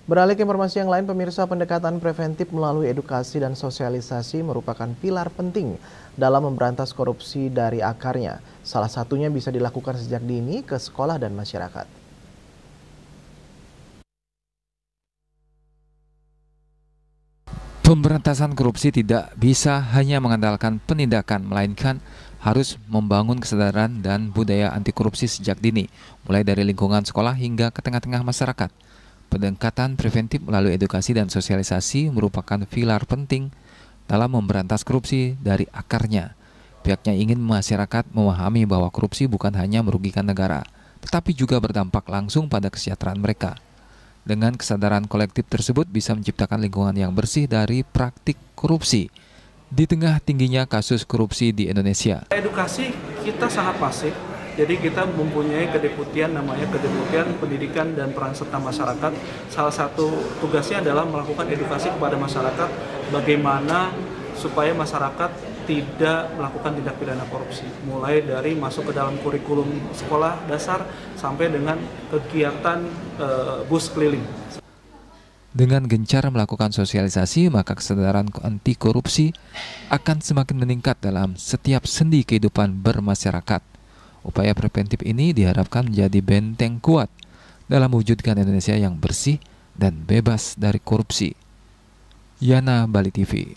Beralih ke informasi yang lain, pemirsa, pendekatan preventif melalui edukasi dan sosialisasi merupakan pilar penting dalam memberantas korupsi dari akarnya. Salah satunya bisa dilakukan sejak dini ke sekolah dan masyarakat. Pemberantasan korupsi tidak bisa hanya mengandalkan penindakan, melainkan harus membangun kesadaran dan budaya anti korupsi sejak dini, mulai dari lingkungan sekolah hingga ke tengah-tengah masyarakat. Pendekatan preventif melalui edukasi dan sosialisasi merupakan pilar penting dalam memberantas korupsi dari akarnya. Pihaknya ingin masyarakat memahami bahwa korupsi bukan hanya merugikan negara, tetapi juga berdampak langsung pada kesejahteraan mereka. Dengan kesadaran kolektif tersebut bisa menciptakan lingkungan yang bersih dari praktik korupsi di tengah tingginya kasus korupsi di Indonesia. Edukasi kita sangat pasif, jadi kita mempunyai kedeputian namanya Kedeputian Pendidikan dan Peran Serta Masyarakat. Salah satu tugasnya adalah melakukan edukasi kepada masyarakat bagaimana supaya masyarakat tidak melakukan tindak pidana korupsi, mulai dari masuk ke dalam kurikulum sekolah dasar sampai dengan kegiatan bus keliling. Dengan gencar melakukan sosialisasi, maka kesadaran anti korupsi akan semakin meningkat dalam setiap sendi kehidupan bermasyarakat. Upaya preventif ini diharapkan menjadi benteng kuat dalam mewujudkan Indonesia yang bersih dan bebas dari korupsi. Yana, Bali TV.